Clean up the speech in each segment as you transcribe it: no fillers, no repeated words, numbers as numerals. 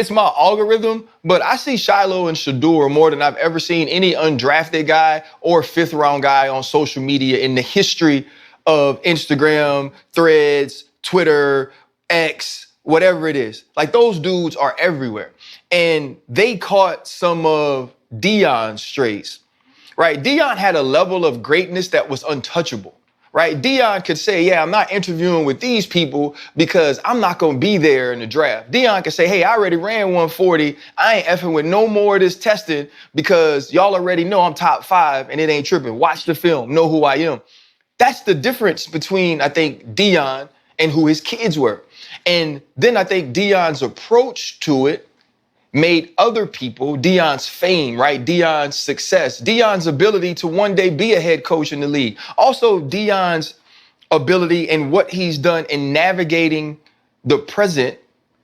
it's my algorithm, but I see Shiloh and Shedeur more than I've ever seen any undrafted guy or fifth round guy on social media in the history of Instagram, Threads, Twitter, X, whatever it is. Like those dudes are everywhere. And they caught some of Deion's strays, right? Deion had a level of greatness that was untouchable. Right? Deion could say, yeah, I'm not interviewing with these people because I'm not going to be there in the draft. Deion could say, hey, I already ran 140. I ain't effing with no more of this testing because y'all already know I'm top 5 and it ain't tripping. Watch the film, know who I am. That's the difference between, I think, Deion and who his kids were. And then I think Deion's approach to it made other people, Deion's fame, right? Deion's success, Deion's ability to one day be a head coach in the league. Also, Deion's ability and what he's done in navigating the present,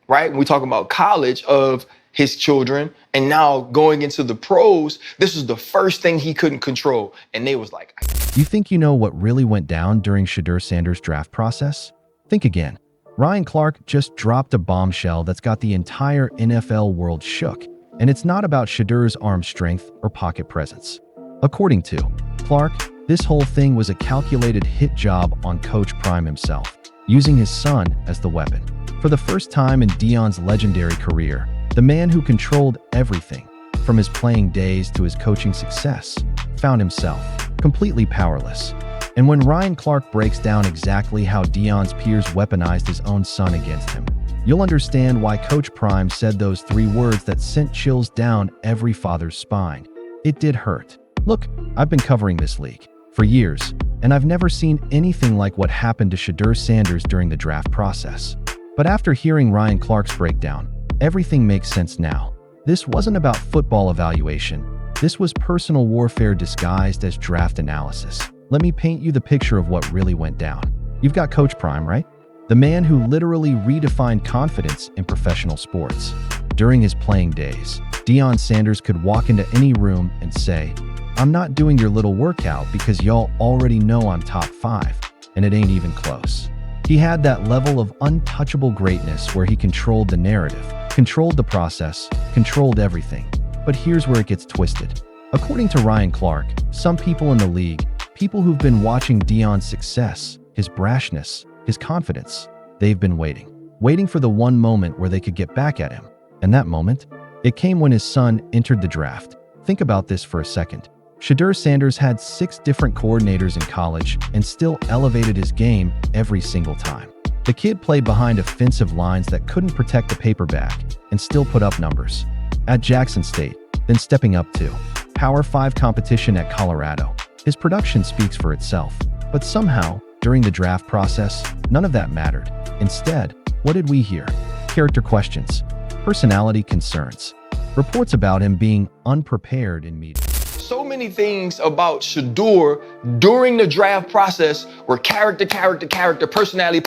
right? When we talk about college of his children and now going into the pros, this was the first thing he couldn't control. And they was like, You think you know what really went down during Shedeur Sanders' draft process? Think again. Ryan Clark just dropped a bombshell that's got the entire NFL world shook, and it's not about Shedeur's arm strength or pocket presence. According to Clark, this whole thing was a calculated hit job on Coach Prime himself, using his son as the weapon. For the first time in Deion's legendary career, the man who controlled everything, from his playing days to his coaching success, found himself completely powerless. And when Ryan Clark breaks down exactly how Deion's peers weaponized his own son against him, you'll understand why Coach Prime said those 3 words that sent chills down every father's spine. It did hurt. Look, I've been covering this league for years, and I've never seen anything like what happened to Shedeur Sanders during the draft process. But after hearing Ryan Clark's breakdown, everything makes sense now. This wasn't about football evaluation. This was personal warfare disguised as draft analysis. Let me paint you the picture of what really went down. You've got Coach Prime, right? The man who literally redefined confidence in professional sports. During his playing days, Deion Sanders could walk into any room and say, I'm not doing your little workout because y'all already know I'm top 5, and it ain't even close. He had that level of untouchable greatness where he controlled the narrative, controlled the process, controlled everything. But here's where it gets twisted. According to Ryan Clark, some people in the league, people who've been watching Deion's success, his brashness, his confidence, they've been waiting for the one moment where they could get back at him. And that moment, it came when his son entered the draft. Think about this for a second. Shedeur Sanders had 6 different coordinators in college and still elevated his game every single time. The kid played behind offensive lines that couldn't protect the paperback and still put up numbers. At Jackson State, then stepping up to Power 5 competition at Colorado. His production speaks for itself, but somehow, during the draft process, none of that mattered. Instead, what did we hear? Character questions, personality concerns, reports about him being unprepared in media. So many things about Shedeur during the draft process were character, personality.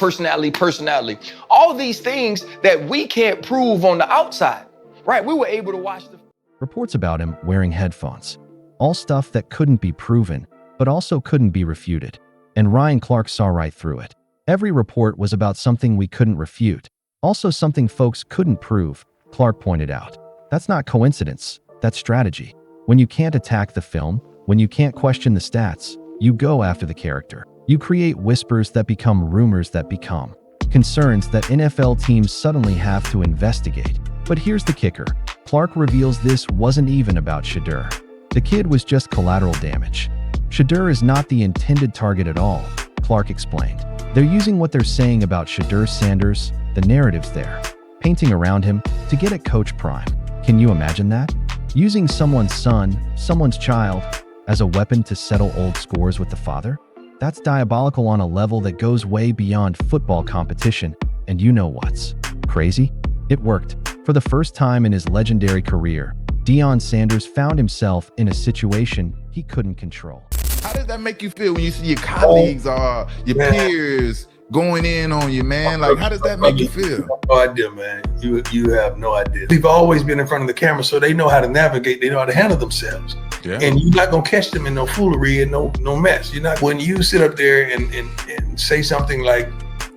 All these things that we can't prove on the outside, right? We were able to watch the reports about him wearing headphones. All stuff that couldn't be proven, but also couldn't be refuted. And Ryan Clark saw right through it. Every report was about something we couldn't refute, also something folks couldn't prove, Clark pointed out. That's not coincidence, that's strategy. When you can't attack the film, when you can't question the stats, you go after the character. You create whispers that become rumors that become concerns that NFL teams suddenly have to investigate. But here's the kicker. Clark reveals this wasn't even about Shedeur. The kid was just collateral damage. Shedeur is not the intended target at all, Clark explained. They're using what they're saying about Shedeur Sanders, the narratives there, painting around him to get at Coach Prime. Can you imagine that? Using someone's son, someone's child, as a weapon to settle old scores with the father? That's diabolical on a level that goes way beyond football competition, and you know what's crazy? It worked. For the first time in his legendary career, Deion Sanders found himself in a situation he couldn't control. How does that make you feel when you see your colleagues or your peers going in on you, man? Like, how does that make you feel? No idea, man. You have no idea. They've always been in front of the camera, so they know how to navigate. They know how to handle themselves. Yeah. And you're not gonna catch them in no foolery and no mess. You're not. When you sit up there and say something like,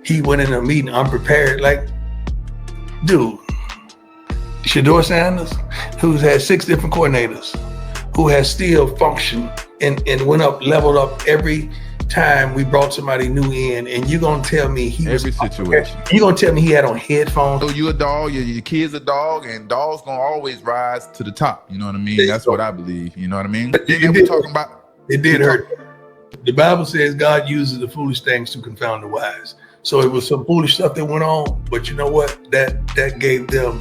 he went in a meeting unprepared, like, dude, Shedeur Sanders, who's had 6 different coordinators, who has still functioned and went up, leveled up every time we brought somebody new in, and you're gonna tell me situation. You're gonna tell me he had on headphones. So you a dog, your kid's a dog, and dogs gonna always rise to the top. You know what I mean? That's what I believe. You know what I mean? Then we're talking about it did hurt. The Bible says God uses the foolish things to confound the wise. So it was some foolish stuff that went on, but you know what? That gave them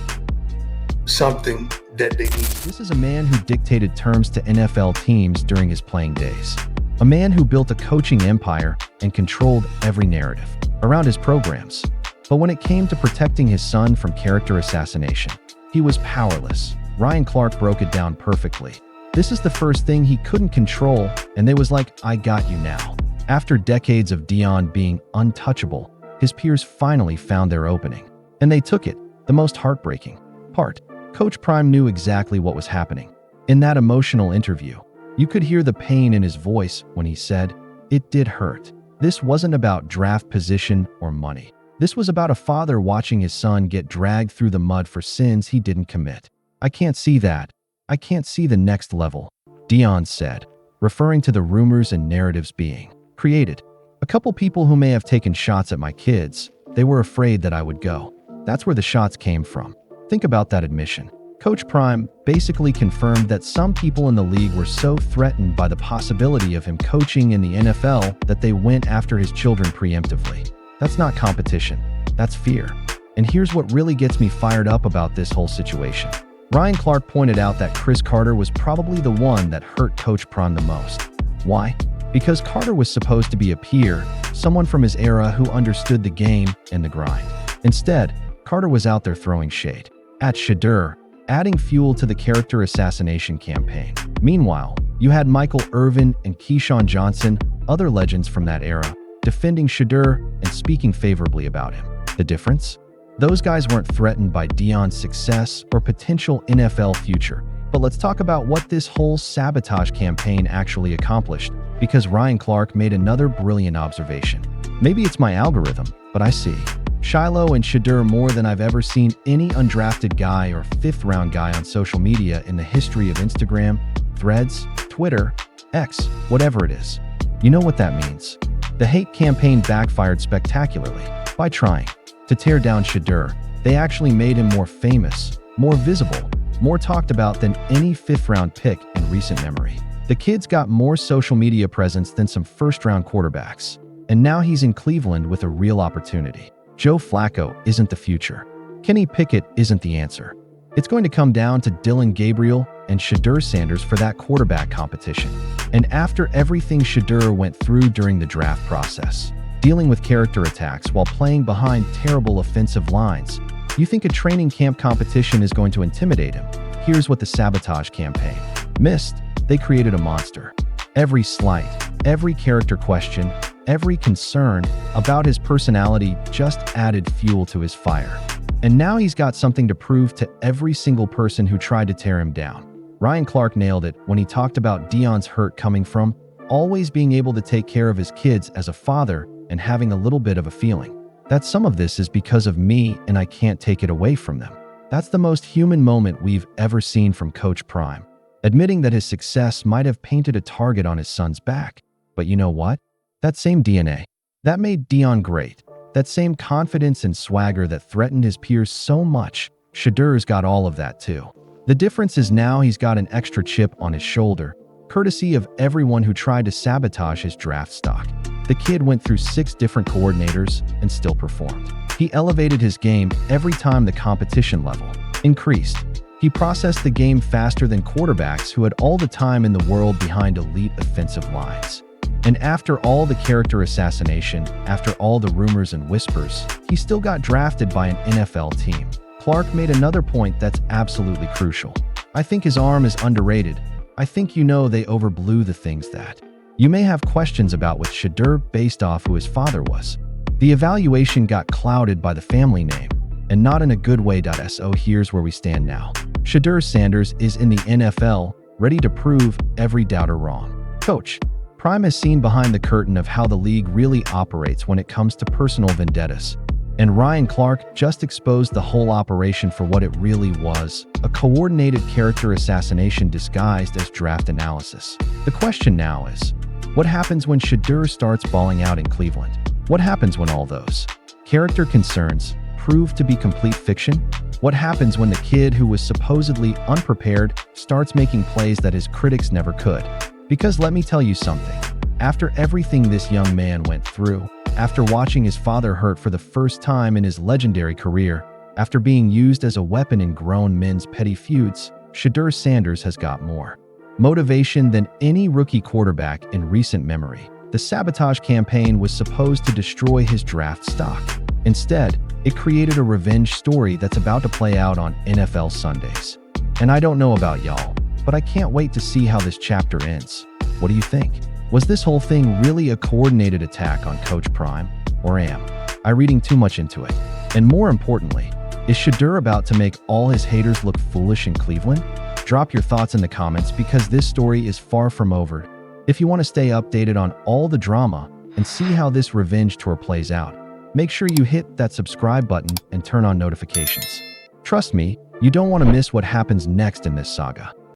something that they needed. This is a man who dictated terms to NFL teams during his playing days. A man who built a coaching empire and controlled every narrative around his programs. But when it came to protecting his son from character assassination, he was powerless. Ryan Clark broke it down perfectly. This is the first thing he couldn't control, and they was like, I got you now. After decades of Deion being untouchable, his peers finally found their opening. And they took it. The most heartbreaking part. Coach Prime knew exactly what was happening. In that emotional interview, you could hear the pain in his voice when he said, it did hurt. This wasn't about draft position or money. This was about a father watching his son get dragged through the mud for sins he didn't commit. I can't see that. I can't see the next level, Deion said, referring to the rumors and narratives being created. A couple people who may have taken shots at my kids, they were afraid that I would go. That's where the shots came from. Think about that admission. Coach Prime basically confirmed that some people in the league were so threatened by the possibility of him coaching in the NFL that they went after his children preemptively. That's not competition, that's fear. And here's what really gets me fired up about this whole situation. Ryan Clark pointed out that Chris Carter was probably the one that hurt Coach Prime the most. Why? Because Carter was supposed to be a peer, someone from his era who understood the game and the grind. Instead, Carter was out there throwing shade at Shedeur, adding fuel to the character assassination campaign. Meanwhile, you had Michael Irvin and Keyshawn Johnson, other legends from that era, defending Shedeur and speaking favorably about him. The difference? Those guys weren't threatened by Deion's success or potential NFL future. But let's talk about what this whole sabotage campaign actually accomplished, because Ryan Clark made another brilliant observation. Maybe it's my algorithm, but I see Shiloh and Shedeur more than I've ever seen any undrafted guy or fifth-round guy on social media in the history of Instagram, Threads, Twitter, X, whatever it is. You know what that means. The hate campaign backfired spectacularly. By trying to tear down Shedeur, they actually made him more famous, more visible, more talked about than any fifth-round pick in recent memory. The kid's got more social media presence than some first-round quarterbacks. And now he's in Cleveland with a real opportunity. Joe Flacco isn't the future. Kenny Pickett isn't the answer. It's going to come down to Dillon Gabriel and Shedeur Sanders for that quarterback competition. And after everything Shedeur went through during the draft process, dealing with character attacks while playing behind terrible offensive lines, you think a training camp competition is going to intimidate him? Here's what the sabotage campaign missed. They created a monster. Every slight, every character question, every concern about his personality just added fuel to his fire. And now he's got something to prove to every single person who tried to tear him down. Ryan Clark nailed it when he talked about Deion's hurt coming from always being able to take care of his kids as a father and having a little bit of a feeling that some of this is because of me and I can't take it away from them. That's the most human moment we've ever seen from Coach Prime, admitting that his success might have painted a target on his son's back. But you know what? That same DNA, that made Deion great. That same confidence and swagger that threatened his peers so much, Shedeur's got all of that too. The difference is now he's got an extra chip on his shoulder, courtesy of everyone who tried to sabotage his draft stock. The kid went through 6 different coordinators and still performed. He elevated his game every time the competition level increased. He processed the game faster than quarterbacks who had all the time in the world behind elite offensive lines. And after all the character assassination, after all the rumors and whispers, he still got drafted by an NFL team. Clark made another point that's absolutely crucial. I think his arm is underrated. I think they overblew the things that you may have questions about with Shedeur based off who his father was. The evaluation got clouded by the family name, and not in a good way. So here's where we stand now. Shedeur Sanders is in the NFL, ready to prove every doubter wrong. Coach Prime has seen behind the curtain of how the league really operates when it comes to personal vendettas. And Ryan Clark just exposed the whole operation for what it really was, a coordinated character assassination disguised as draft analysis. The question now is, what happens when Shedeur starts balling out in Cleveland? What happens when all those character concerns prove to be complete fiction? What happens when the kid who was supposedly unprepared starts making plays that his critics never could? Because let me tell you something, after everything this young man went through, after watching his father hurt for the first time in his legendary career, after being used as a weapon in grown men's petty feuds, Shedeur Sanders has got more motivation than any rookie quarterback in recent memory. The Sabotage campaign was supposed to destroy his draft stock. Instead, it created a revenge story that's about to play out on NFL Sundays. And I don't know about y'all, but I can't wait to see how this chapter ends. What do you think? Was this whole thing really a coordinated attack on Coach Prime? Or am I reading too much into it? And more importantly, is Shedeur about to make all his haters look foolish in Cleveland? Drop your thoughts in the comments because this story is far from over. If you want to stay updated on all the drama and see how this revenge tour plays out, make sure you hit that subscribe button and turn on notifications. Trust me, you don't want to miss what happens next in this saga.